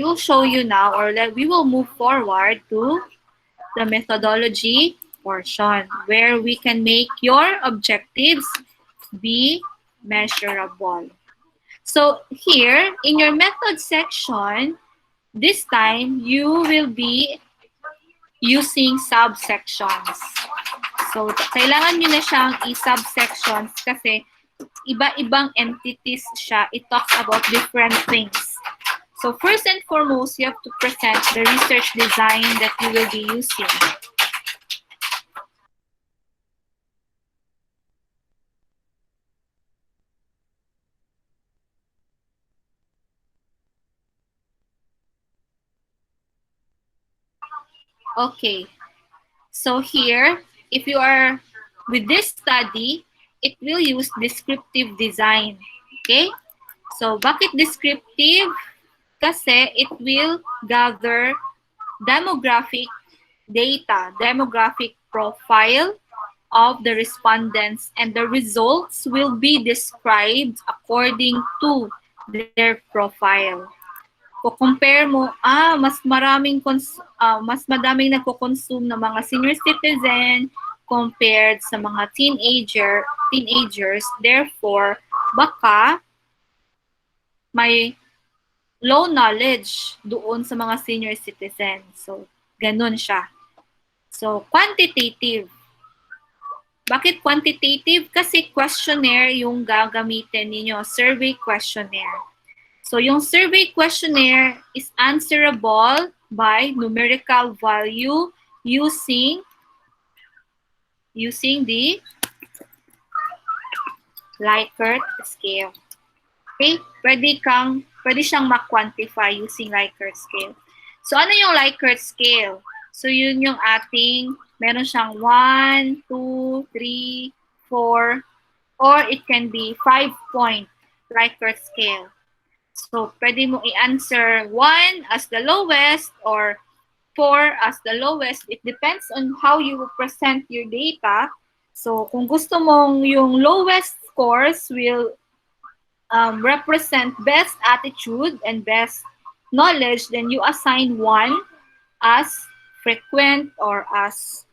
will show you now, or we will move forward to the methodology portion where we can make your objectives be measurable. So here, in your method section, this time you will be using subsections. So, kailangan nyo na siyang i-subsections kasi iba-ibang entities siya. It talks about different things. So, first and foremost, you have to present the research design that you will be using. Okay. So here, if you are with this study, it will use descriptive design. Okay? So, bakit descriptive? Kasi it will gather demographic data, demographic profile of the respondents, and the results will be described according to their profile. Kung compare mo, mas madaming nagko-consume ng mga senior citizen compared sa mga teenagers, therefore, baka may low knowledge doon sa mga senior citizen. So, ganun siya. So, quantitative. Bakit quantitative? Kasi questionnaire yung gagamitin ninyo, survey questionnaire. So, yung survey questionnaire is answerable by numerical value using the Likert scale. Okay? Pwede siyang ma-quantify using Likert scale. So, ano yung Likert scale? So, yun yung meron siyang 1, 2, 3, 4, or it can be 5-point Likert scale. So, pwede mo i-answer 1 as the lowest or 4 as the lowest. It depends on how you present your data. So, kung gusto mong yung lowest scores will represent best attitude and best knowledge, then you assign 1 as frequent or as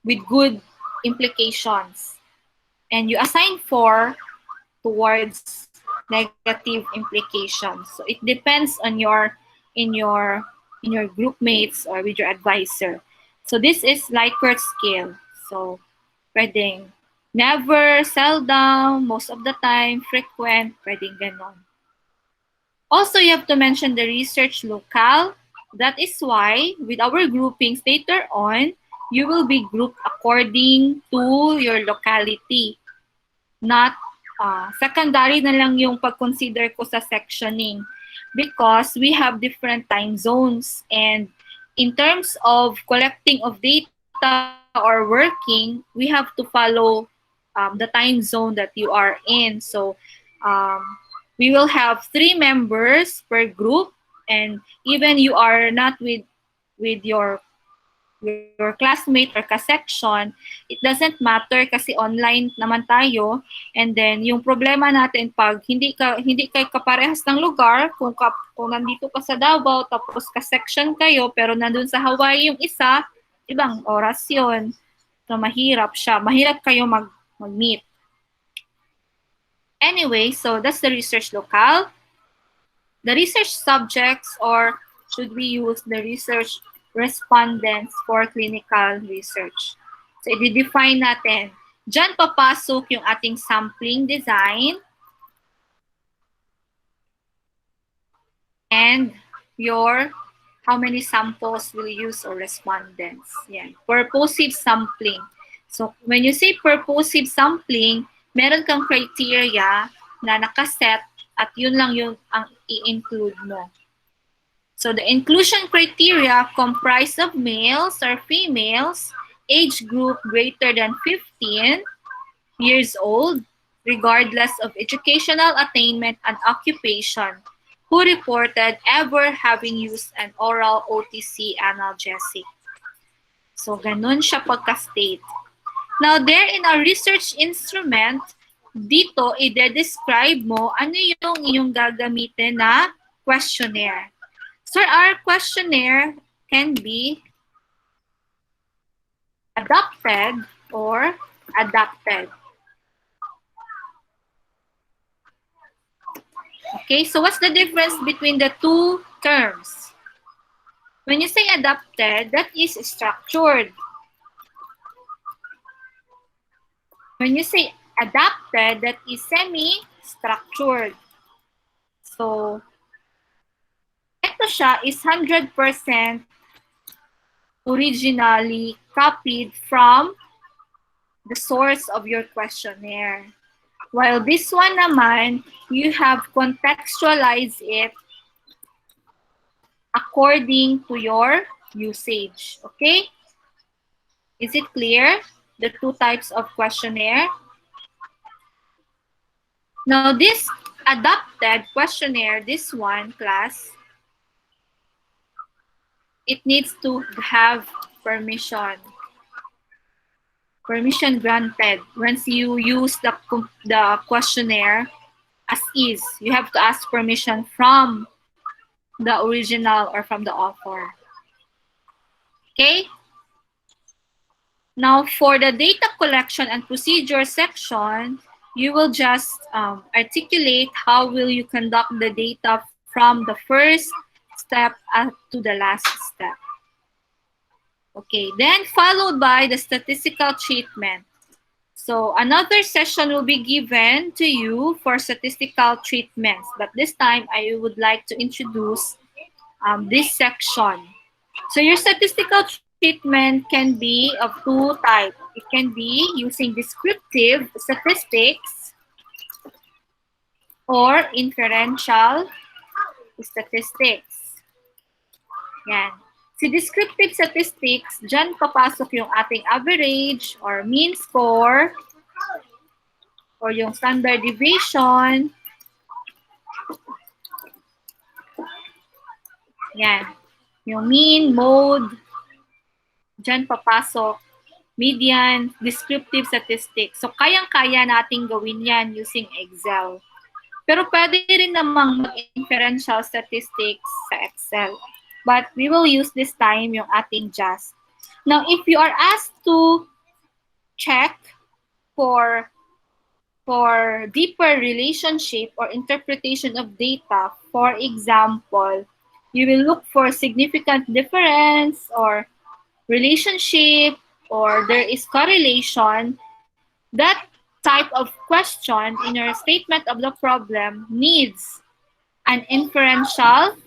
with good implications. And you assign 4 towards negative implications. So it depends on in your group mates or with your advisor. So this is Likert scale. So pwedeng never, seldom, most of the time, frequent, pwedeng ganon. Also, you have to mention the research locale. That is why with our groupings later on, you will be grouped according to your locality. Not secondary na lang yung pag-consider ko sa sectioning because we have different time zones, and in terms of collecting of data or working, we have to follow the time zone that you are in. So we will have 3 members per group, and even you are not with your classmate or ka-section, it doesn't matter kasi online naman tayo. And then yung problema natin pag hindi kayo kaparehas ng lugar, kung nandito ka sa Davao tapos ka-section kayo pero nandun sa Hawaii yung isa, ibang oras yun. So mahirap siya. Mahirap kayo mag-meet. Anyway, so that's the research locale. The research subjects, or should we use the research respondents for clinical research? So, i-define natin. Diyan papasok yung ating sampling design and your how many samples will use or respondents. Yan. Purposive sampling. So, when you say purposive sampling, meron kang criteria na nakaset at yun lang yung ang i-include mo. So the inclusion criteria comprise of males or females, age group greater than 15 years old, regardless of educational attainment and occupation, who reported ever having used an oral OTC analgesic. So ganun siya pagka-state. Now there in our research instrument, dito i-describe mo ano yung iyong gagamitin na questionnaire. So our questionnaire can be adopted or adapted. Okay, so what's the difference between the two terms? When you say adapted, that is structured. When you say adapted, that is semi-structured. So, ito siya is 100% originally copied from the source of your questionnaire. While this one naman, you have contextualized it according to your usage. Okay? Is it clear? The two types of questionnaire. Now, this adapted questionnaire, this one, class, it needs to have permission. Permission granted. Once you use the questionnaire as is, you have to ask permission from the original or from the author. Okay? Now, for the data collection and procedure section, you will just articulate how will you conduct the data from the first step up to the last step. Okay, then followed by the statistical treatment. So another session will be given to you for statistical treatments, but this time I would like to introduce this section. So your statistical treatment can be of two types. It can be using descriptive statistics or inferential statistics. Yan. Si descriptive statistics, dyan papasok yung ating average or mean score or yung standard deviation. Yan. Yung mean, mode, dyan papasok. Median, descriptive statistics. So, kayang-kaya nating gawin yan using Excel. Pero pwede rin namang mag-inferential statistics sa Excel. But we will use this time yung ating JAST. Now, if you are asked to check for deeper relationship or interpretation of data, for example, you will look for significant difference or relationship or there is correlation, that type of question in your statement of the problem needs an inferential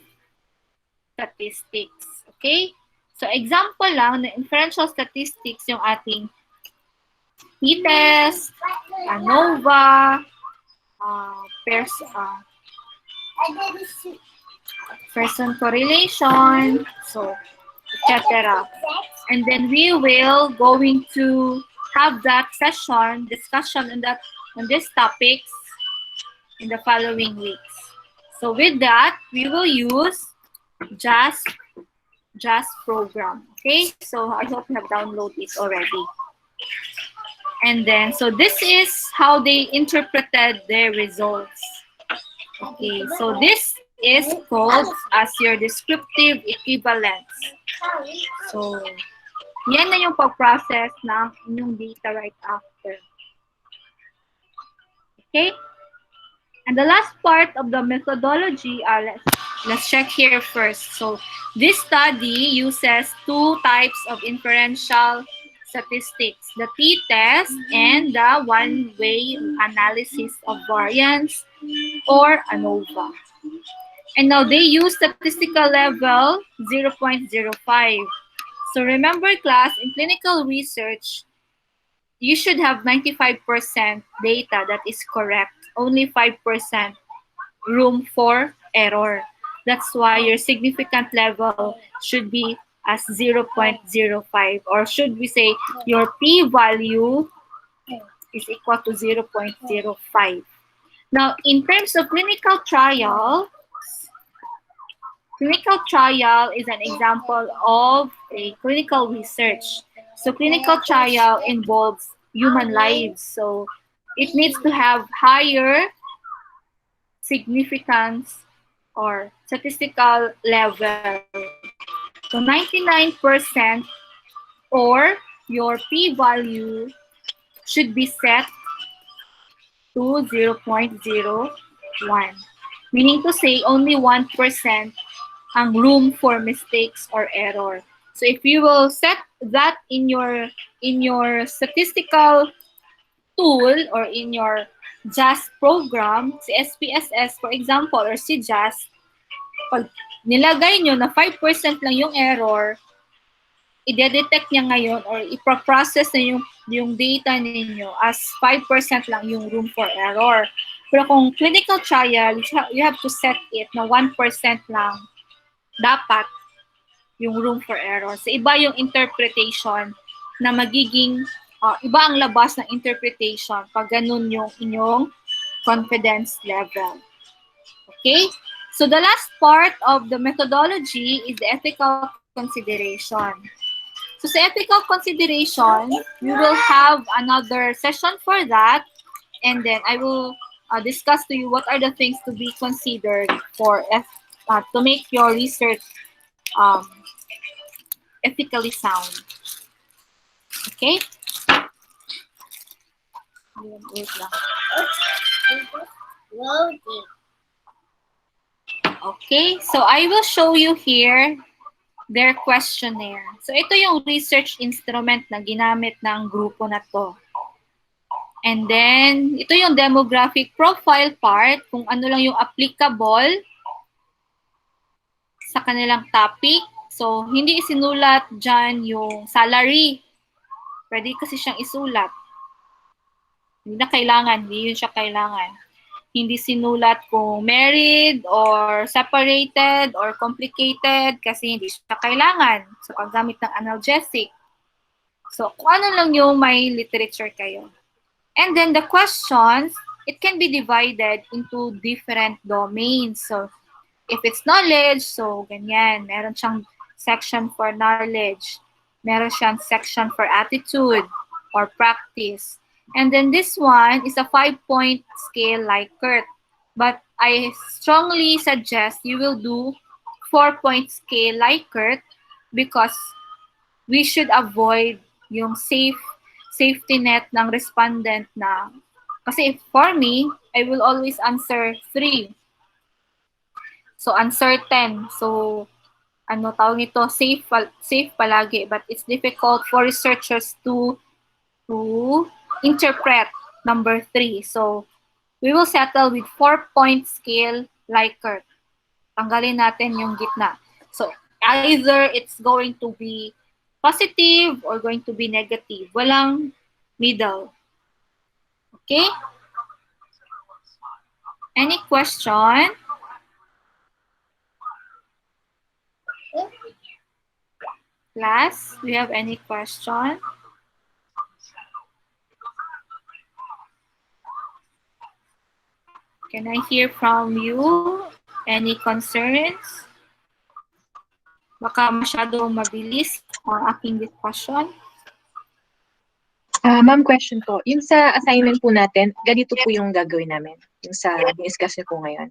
statistics. Okay? So, example lang, na inferential statistics yung ating t-test, ANOVA, person correlation, so, etc. And then we will going to have that session, discussion on these topics in the following weeks. So with that, we will use JAST program. Okay, so I hope you have downloaded it already. And then, so this is how they interpreted their results. Okay, so this is called as your descriptive equivalence. So, yan na yung pag-process ng inyong data right after. Okay? And the last part of the methodology, let's check here first. So, this study uses two types of inferential statistics, the t-test and the one-way analysis of variance or ANOVA. And now they use statistical level 0.05. So remember class, in clinical research, you should have 95% data that is correct. Only 5% room for error. That's why your significant level should be as 0.05, or should we say your p-value is equal to 0.05. Now, in terms of clinical trial is an example of a clinical research. So clinical trial involves human lives. So it needs to have higher significance or statistical level. So 99% or your p-value should be set to 0.01. Meaning to say only 1% ang room for mistakes or error. So if you will set that in your statistical tool or in your JAS program, si SPSS for example or si JAS, pag nilagay nyo na 5% lang yung error, i-detect niya ngayon or ipaprocess na yung data ninyo as 5% lang yung room for error. Pero kung clinical trial, you have to set it na 1% lang dapat yung room for error. So iba yung interpretation na magiging, iba ang labas ng interpretation pag ganun yung inyong confidence level. Okay? So the last part of the methodology is the ethical consideration. So sa ethical consideration, we will have another session for that, and then I will discuss to you what are the things to be considered for to make your research ethically sound. Okay? Wait lang. Okay, so I will show you here their questionnaire. So ito yung research instrument na ginamit ng grupo na to. And then, ito yung demographic profile part, kung ano lang yung applicable sa kanilang topic. So, hindi isinulat dyan yung salary. Pwede kasi siyang isulat. Hindi na kailangan, hindi yun siya kailangan. Hindi sinulat kung married or separated or complicated kasi hindi siya kailangan sa paggamit ng analgesic. So, kung ano lang yung may literature kayo. And then the questions, it can be divided into different domains. So, if it's knowledge, so ganyan. Meron siyang section for knowledge. Meron siyang section for attitude or practice. And then this one is a 5-point scale like Kurt. But I strongly suggest you will do 4-point scale like Kurt because we should avoid yung safety net ng respondent na. Kasi for me, I will always answer 3. So uncertain. So ano tawag nito, safe palagi, but it's difficult for researchers to interpret number 3. So, we will settle with 4-point scale Likert. Tanggalin natin yung gitna. So, either it's going to be positive or going to be negative. Walang middle. Okay? Any question? Class, do you have any question? Can I hear from you? Any concerns? Baka masyado mabilis ang aking discussion. Ma'am, question po. Yung sa assignment po natin, ganito po yung gagawin namin. Yung sa discuss niyo po ngayon.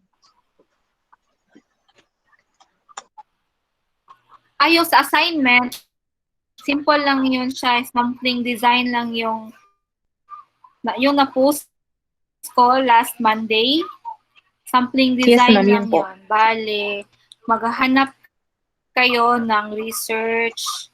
Yung sa assignment, simple lang yun siya. Sampling design lang yung na-post ko last Monday. Sampling design lang yun. Bale, maghahanap kayo ng research